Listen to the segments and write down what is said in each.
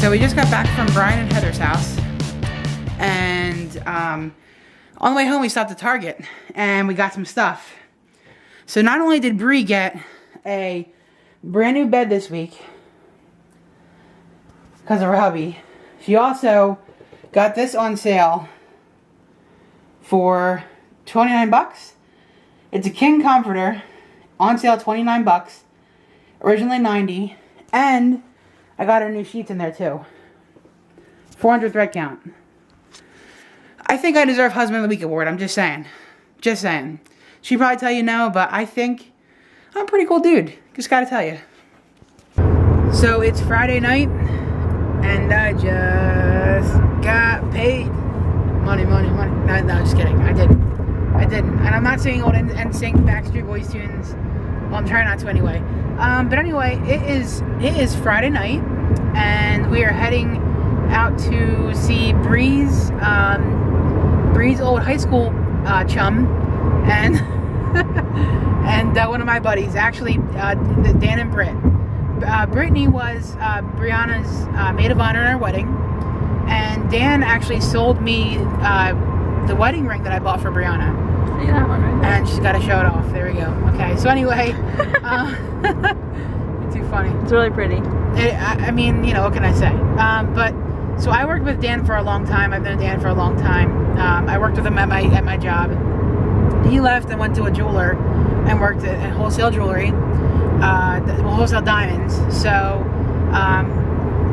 So we just got back from Brian and Heather's house, and on the way home we stopped at Target and we got some stuff. So not only did Brie get a brand new bed this week because of her hubby, she also got this on sale for 29 bucks. It's a king comforter, on sale 29 bucks, originally 90, and I got her new sheets in there too. 400 thread count. I think I deserve Husband of the Week award. I'm just saying. Just saying. She'd probably tell you no, but I think I'm a pretty cool dude. Just gotta tell you. So it's Friday night, and I just got paid. Money, money, money. No, just kidding. I didn't. And I'm not singing old NSYNC Backstreet Boys tunes. Well, I'm trying not to anyway. But anyway, it is Friday night, and we are heading out to see Brie's old high school chum, and and one of my buddies, actually, Dan and Brittany was Brianna's maid of honor at our wedding, and Dan actually sold me the wedding ring that I bought for Brianna. See that one right there? And she's got to show it off. There we go. Okay, so anyway, it's too funny. It's really pretty. I mean, you know, what can I say? But so I worked with Dan for a long time. I've known Dan for a long time. I worked with him at my job. He left and went to a jeweler and worked at wholesale jewelry, wholesale diamonds. So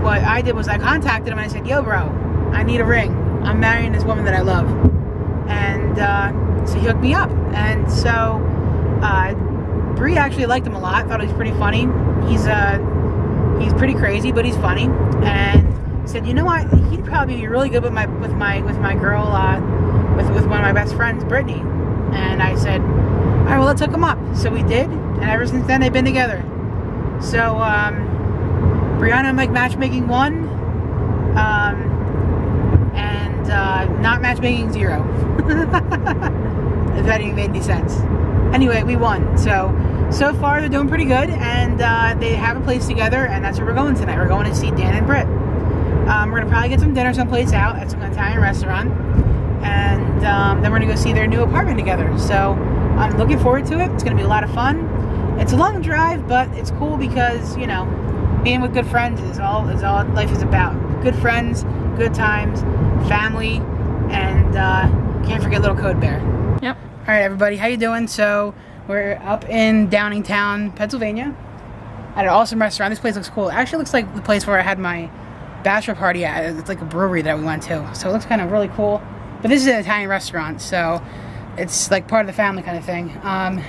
what I did was I contacted him and I said, "Yo, bro, I need a ring. I'm marrying this woman that I love." And so he hooked me up. And so Brie actually liked him a lot. Thought he was pretty funny. He's pretty crazy, but he's funny. And said, "You know what? He'd probably be really good with my girl, with one of my best friends, Brittany." And I said, "All right, well, let's hook him up." So we did, and ever since then they've been together. So Brianna and Mike matchmaking 1, and not matchmaking 0. If that even made any sense. Anyway, we won. So far they're doing pretty good, and they have a place together, and that's where we're going tonight. We're going to see Dan and Britt. We're gonna probably get some dinner someplace out at some Italian restaurant, and then we're gonna go see their new apartment together. So I'm looking forward to it. It's gonna be a lot of fun. It's a long drive, but it's cool because, you know, being with good friends is all life is about. Good friends, good times, family, and can't forget little Code Bear. Yep. All right, everybody, how you doing? So we're up in Downingtown, Pennsylvania, at an awesome restaurant. This place looks cool. It actually looks like the place where I had my bachelor party at. It's like a brewery that we went to, so it looks kind of really cool. But this is an Italian restaurant, so it's like part of the family kind of thing.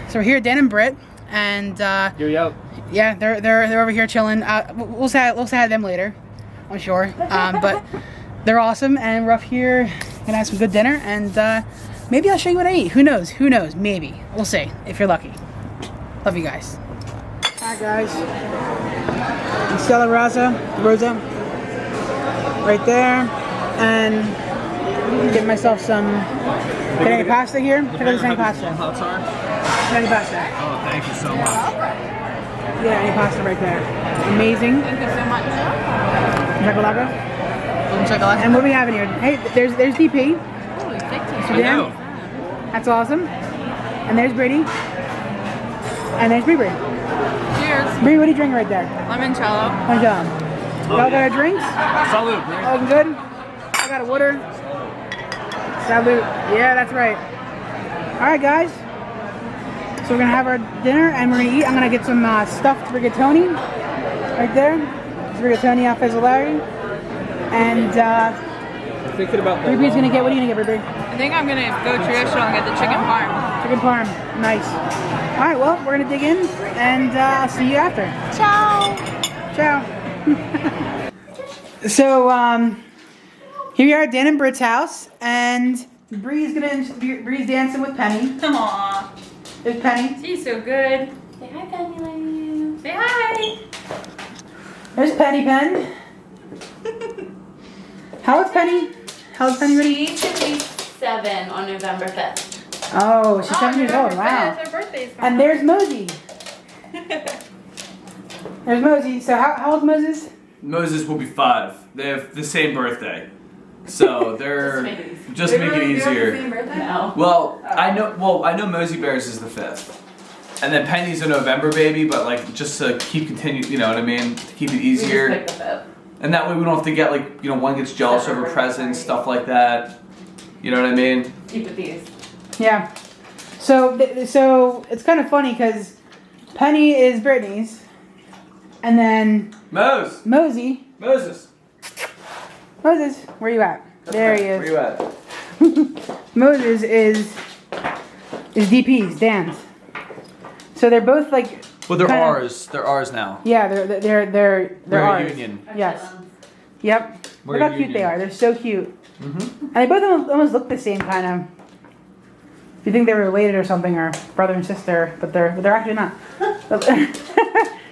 So we're here, Dan and Britt, and Yo. yeah, they're over here chilling. We'll say them later, I'm sure. But they're awesome, and we're up here gonna have some good dinner, and maybe I'll show you what I eat. Who knows? Maybe. We'll see if you're lucky. Love you guys. Hi guys. Stella Rosa right there, and get myself some any pasta here. Check out this any pasta. Any pasta. Oh, thank you so much. Yeah, any pasta right there. Amazing. Thank you so much. Chocolate. Chocolate. And what do we have in here? Hey, there's DP. Holy, thank you. So Dan, that's awesome. And there's Brittany. And there's Brie. Cheers. Brie, what are you drinking right there? Limoncello. Good job. Y'all got our drinks? Salute, Brie. All good? I got a water. Salute. Yeah, that's right. Alright, guys. So we're going to have our dinner and we're going to eat. I'm going to get some stuffed rigatoni right there. It's rigatoni al fasolari. And Thinking about Brie's going to get, what are you going to get, Brie? I think I'm gonna go traditional and get the chicken parm. Chicken parm. Nice. Alright, well, we're going to dig in and I'll see you after. Ciao. Ciao. So, here we are at Dan and Britt's house, and Bree's dancing with Penny. Aww. There's Penny. She's so good. Say hi, Penny. Love you. Say hi. There's Penny Pen. How old's Penny? How old's Penny ready? She should be 7 on November 5th. Oh, she's 7 years old. Wow. Her birthday's And there's Mosey. There's Mosey. So how old's Moses? Moses will be 5. They have the same birthday. So they're just make it easier. No. Well, I know Mosey Bears is the 5th. And then Penny's a November baby, but like just to keep continuing, you know what I mean? To keep it easier. We just pick the 5th. And that way we don't have to get like, one gets jealous over presents, stuff like that. You know what I mean? Keep it these. Yeah. So it's kind of funny because Penny is Brittany's, and then Moses, where you at? There he is. Where you at? Moses is DP's, Dan's. So they're both like. Well, they're kinda, ours. They're ours now. Yeah, they're We're ours. a union. Yes. Yep. We're Look a how cute they union. are. They're so cute. Mm-hmm. And they both almost look the same, kind of. You think they were related or something, or brother and sister, but they're actually not.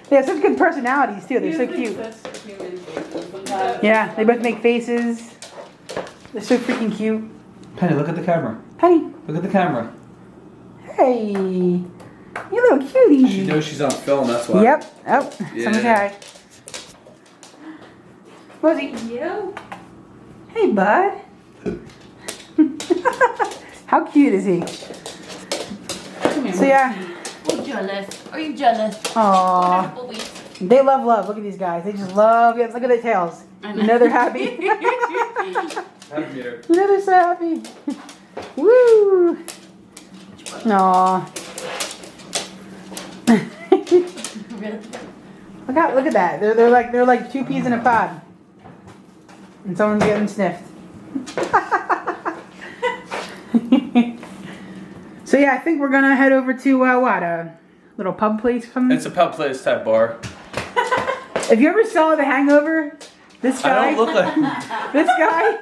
They have such good personalities too. They're so cute. Yeah, they both make faces. They're so freaking cute. Penny, look at the camera. Penny, Look at the camera. hey, you little cutie. She knows she's on film, that's why. Yep. Oh, someone say hi. Mosey. You? Hey, bud. How cute is he? So yeah. Are you jealous? Are you jealous? Aww. Wonderful week. They love love. Look at these guys. They just love. Yeah, look at their tails. I You know they're happy. Happy meter. You know they're so happy. Woo. Aww. Look at that. They're like 2 peas in a pod. And someone's getting sniffed. So yeah, I think we're gonna head over to what, a little pub place or something? It's a pub place type bar. If you ever saw The Hangover, this guy. I don't look like. This guy.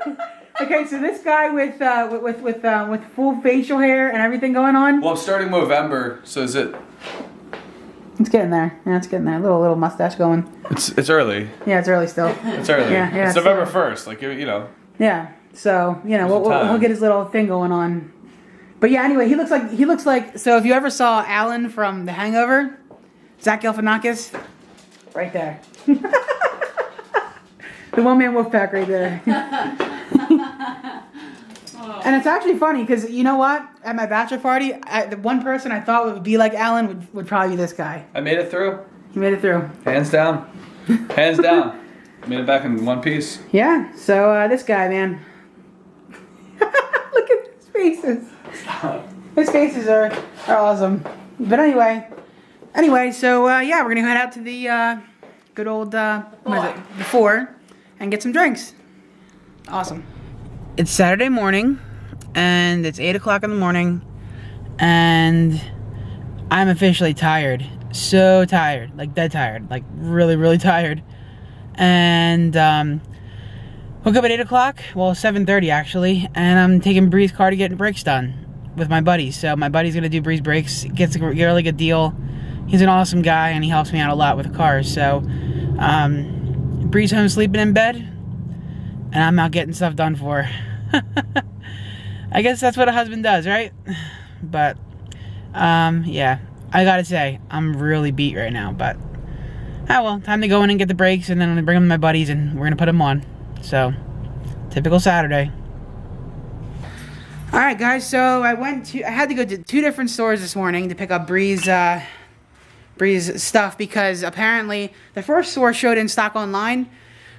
Okay, so this guy with full facial hair and everything going on. Well, I'm starting Movember, so is it? It's getting there. Yeah, it's getting there. Little mustache going. It's early. Yeah, it's early still. It's early. Yeah, It's so- November 1st. Like Yeah. So There's we'll get his little thing going on. But yeah, anyway, he looks like. So if you ever saw Alan from The Hangover, Zach Galifianakis, right there. The one-man wolf pack right there. And it's actually funny because you know what? At my bachelor party, the one person I thought would be like Alan would probably be this guy. I made it through. He made it through. Hands down. Hands down. Made it back in one piece. Yeah. So this guy, man. Look at his faces. His faces are awesome. But anyway, so yeah, we're gonna head out to the good old what is it? The Four, and get some drinks. Awesome. It's Saturday morning, and it's 8 o'clock in the morning, and I'm officially tired. So tired, like dead tired, like really, really tired. And woke up at 8 o'clock, well 7:30 actually, and I'm taking Brie's car to get brakes done with my buddy. So my buddy's gonna do Brie's brakes, gets a really good deal. He's an awesome guy, and he helps me out a lot with the cars. So Brie's home sleeping in bed, and I'm out getting stuff done for her. I guess that's what a husband does, right? But yeah, I gotta say I'm really beat right now, but well, time to go in and get the brakes, and then I'm gonna bring them to my buddies, and we're gonna put them on. So typical Saturday. All right, guys. So I had to go to 2 different stores this morning to pick up Brie's stuff, because apparently the first store showed in stock online,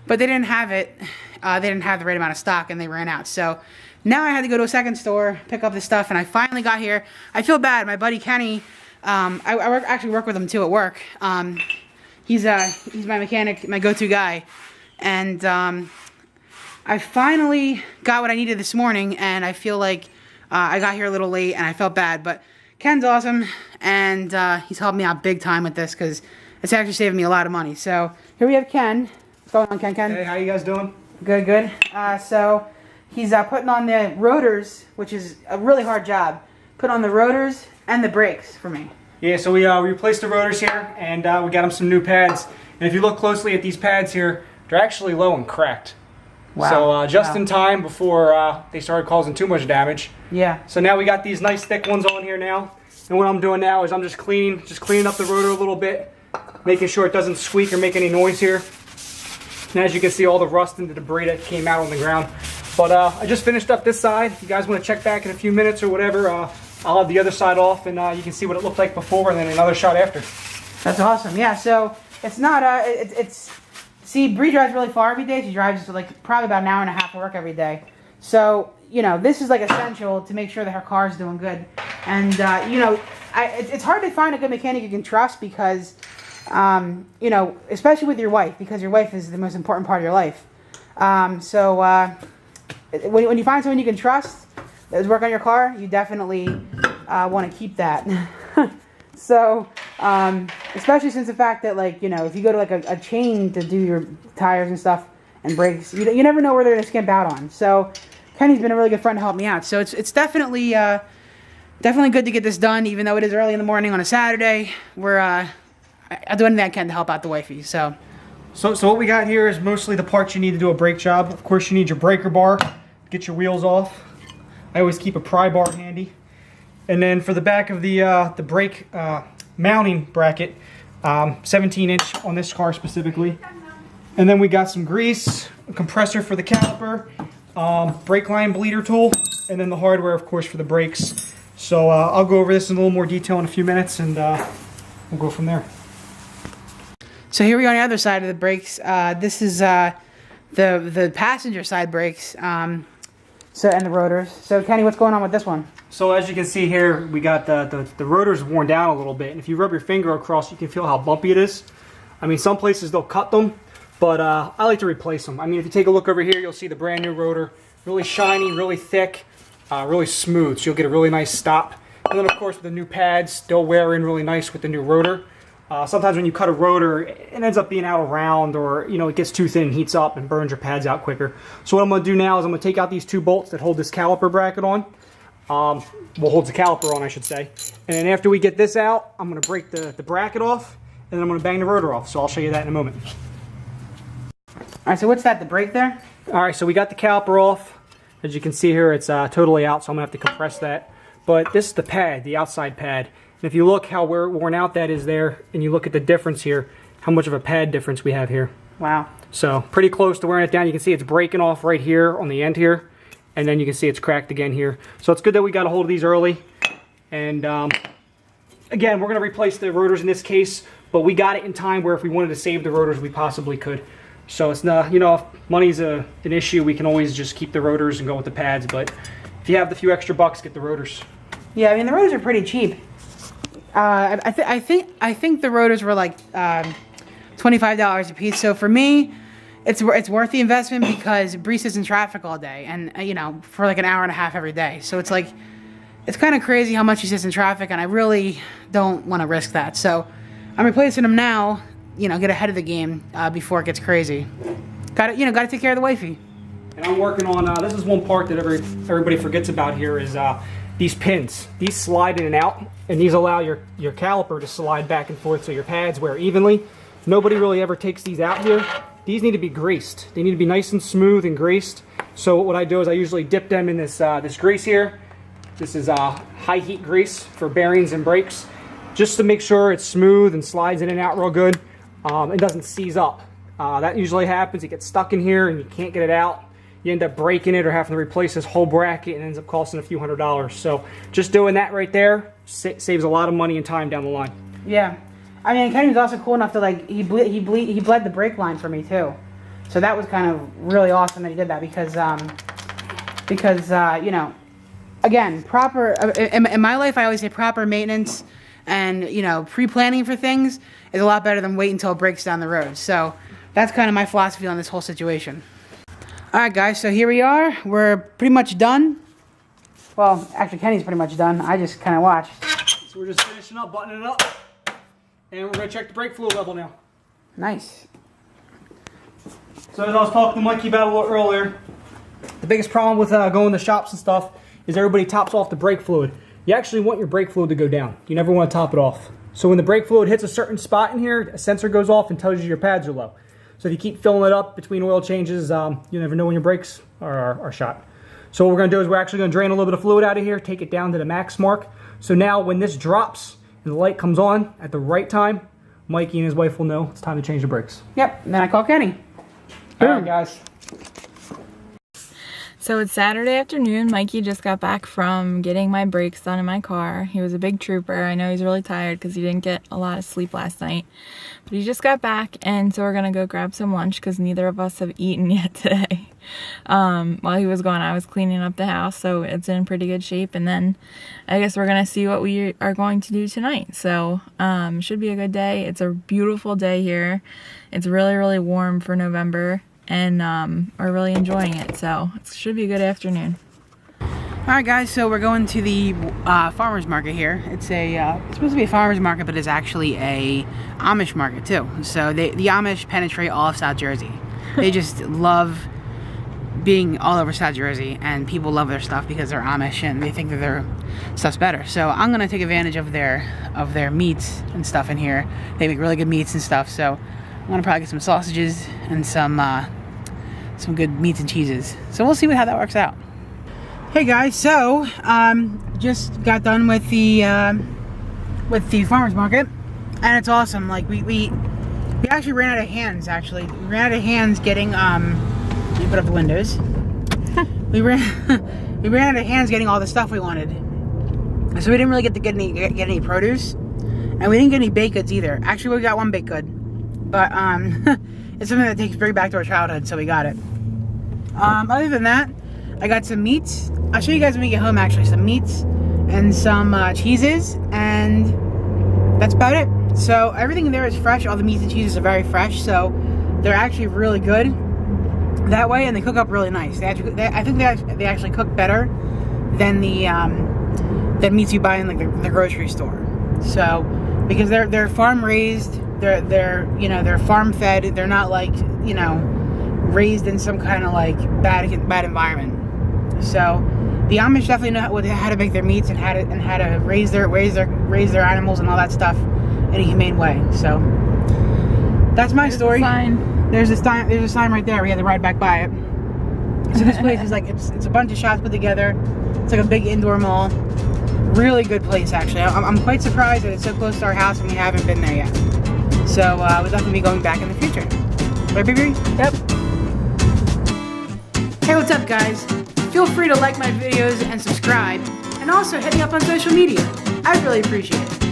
but they didn't have it. They didn't have the right amount of stock, and they ran out. So now I had to go to a second store, pick up the stuff, and I finally got here. I feel bad. My buddy Kenny, I actually work with him too at work. He's my mechanic, my go-to guy, and I finally got what I needed this morning, and I feel like I got here a little late, and I felt bad. But Ken's awesome, and he's helped me out big time with this, because it's actually saving me a lot of money. So here we have Ken. What's going on, Ken? Hey, how you guys doing? Good. So he's putting on the rotors, which is a really hard job. Put on the rotors and the brakes for me. Yeah, so we replaced the rotors here, and we got them some new pads. And if you look closely at these pads here, they're actually low and cracked. Wow. So just in time before they started causing too much damage. Yeah. So now we got these nice thick ones on here now. And what I'm doing now is I'm just cleaning up the rotor a little bit, making sure it doesn't squeak or make any noise here. And as you can see, all the rust and the debris that came out on the ground. But I just finished up this side. If you guys want to check back in a few minutes or whatever, I'll have the other side off, and you can see what it looked like before and then another shot after. That's awesome. Yeah, so it's not, see, Brie drives really far every day. She drives like probably about an hour and a half to work every day. So, you know, this is like essential to make sure that her car is doing good. And, you know, it's hard to find a good mechanic you can trust because, you know, especially with your wife, because your wife is the most important part of your life. When you find someone you can trust that's working on your car, you definitely want to keep that. So, especially since the fact that, like, you know, if you go to like a chain to do your tires and stuff and brakes, you never know where they're going to skimp out on. So, Kenny's been a really good friend to help me out. So it's definitely good to get this done, even though it is early in the morning on a Saturday. I'll do anything I can to help out the wifey. So what we got here is mostly the parts you need to do a brake job. Of course, you need your breaker bar, get your wheels off. I always keep a pry bar handy. And then for the back of the brake mounting bracket, 17-inch on this car specifically. And then we got some grease, a compressor for the caliper, brake line bleeder tool, and then the hardware, of course, for the brakes. So I'll go over this in a little more detail in a few minutes, and we'll go from there. So here we are on the other side of the brakes. This is the passenger side brakes, and the rotors. So Kenny, what's going on with this one? So as you can see here, we got the rotors worn down a little bit, and if you rub your finger across, you can feel how bumpy it is. I mean, some places they'll cut them, but I like to replace them. I mean, if you take a look over here, you'll see the brand new rotor, really shiny, really thick, really smooth, so you'll get a really nice stop. And then of course with the new pads, they'll wear in really nice with the new rotor. Sometimes when you cut a rotor, it ends up being out of round, or you know, it gets too thin, heats up, and burns your pads out quicker. So what I'm going to do now is I'm going to take out these two bolts that hold this caliper bracket on. Holds the caliper on, I should say. And then after we get this out, I'm going to break the bracket off, and then I'm going to bang the rotor off. So I'll show you that in a moment. All right, so what's that, the brake there? All right, so we got the caliper off. As you can see here, it's totally out, so I'm going to have to compress that. But this is the pad, the outside pad. And if you look how worn out that is there, and you look at the difference here, how much of a pad difference we have here. Wow. So pretty close to wearing it down. You can see it's breaking off right here on the end here. And then you can see it's cracked again here. So it's good that we got a hold of these early. And again, we're going to replace the rotors in this case, but we got it in time where if we wanted to save the rotors, we possibly could. So it's not, you know, if money's an issue, we can always just keep the rotors and go with the pads. But if you have the few extra bucks, get the rotors. Yeah, I mean, the rotors are pretty cheap. I think the rotors were like $25 a piece. So for me, it's worth the investment because Brie sits in traffic all day, and you know, for like an hour and a half every day. So it's like, it's kind of crazy how much she sits in traffic, and I really don't want to risk that. So I'm replacing them now. You know, get ahead of the game before it gets crazy. Got to take care of the wifey. And I'm working on this is one part that everybody forgets about here is these pins. These slide in and out, and these allow your caliper to slide back and forth so your pads wear evenly. Nobody really ever takes these out here. These need to be greased. They need to be nice and smooth and greased. So what I do is I usually dip them in this this grease here. This is high heat grease for bearings and brakes, just to make sure it's smooth and slides in and out real good. It doesn't seize up. That usually happens. It gets stuck in here and you can't get it out. You end up breaking it or having to replace this whole bracket, and it ends up costing a few $100s. So just doing that right there saves a lot of money and time down the line. Yeah. I mean, Kenny was also cool enough to, like, he bled the brake line for me too, so that was kind of really awesome that he did that because you know, again, proper in my life I always say proper maintenance and, you know, pre-planning for things is a lot better than waiting until it breaks down the road. So that's kind of my philosophy on this whole situation. All right, guys, so here we are. We're pretty much done. Well, actually, Kenny's pretty much done. I just kind of watched. So we're just finishing up, buttoning it up. And we're going to check the brake fluid level now. Nice. So as I was talking to Mikey about a little earlier, the biggest problem with going to shops and stuff is everybody tops off the brake fluid. You actually want your brake fluid to go down. You never want to top it off. So when the brake fluid hits a certain spot in here, a sensor goes off and tells you your pads are low. So if you keep filling it up between oil changes, you never know when your brakes are shot. So what we're going to do is we're actually going to drain a little bit of fluid out of here, take it down to the max mark. So now when this drops and the light comes on at the right time, Mikey and his wife will know it's time to change the brakes. Yep, and then I call Kenny. Alright, guys. So it's Saturday afternoon. Mikey just got back from getting my brakes done in my car. He was a big trooper. I know he's really tired because he didn't get a lot of sleep last night. But he just got back, and so we're going to go grab some lunch because neither of us have eaten yet today. While he was gone, I was cleaning up the house, so it's in pretty good shape. And then I guess we're going to see what we are going to do tonight. So should be a good day. It's a beautiful day here. It's really, really warm for November. And are really enjoying it, so it should be a good afternoon. Alright guys, so we're going to the farmer's market here. It's supposed to be a farmer's market, but it's actually a Amish market too. So the Amish penetrate all of South Jersey. They just love being all over South Jersey, and people love their stuff because they're Amish and they think that their stuff's better. So I'm gonna take advantage of their meats and stuff in here. They make really good meats and stuff, so I'm gonna probably get some sausages and some good meats and cheeses. So we'll see how that works out. Hey guys, so just got done with the farmers market, and it's awesome. Like we actually ran out of hands. Actually, we ran out of hands getting let me put up the windows. we ran out of hands getting all the stuff we wanted. So we didn't really get to get any produce, and we didn't get any baked goods either. Actually, we got one baked good, but it's something that takes Brie back to our childhood, so we got it. Other than that, I got some meats. I'll show you guys when we get home, actually. Some meats and some cheeses, and that's about it. So everything in there is fresh. All the meats and cheeses are very fresh, so they're actually really good that way, and they cook up really nice. I think they actually cook better than the meats you buy in like the grocery store. So because they're farm raised, they're farm fed. They're not like raised in some kind of like bad environment. So the Amish definitely know how to make their meats and how to raise their animals and all that stuff in a humane way. So that's my story. There's a sign right there. We had to ride back by it. So this place is like it's a bunch of shops put together. It's like a big indoor mall. Really good place, actually. I'm quite surprised that it's so close to our house and we haven't been there yet. So we'll definitely be going back in the future. Right, Brie? Yep. Hey, what's up, guys? Feel free to like my videos and subscribe, and also hit me up on social media. I'd really appreciate it.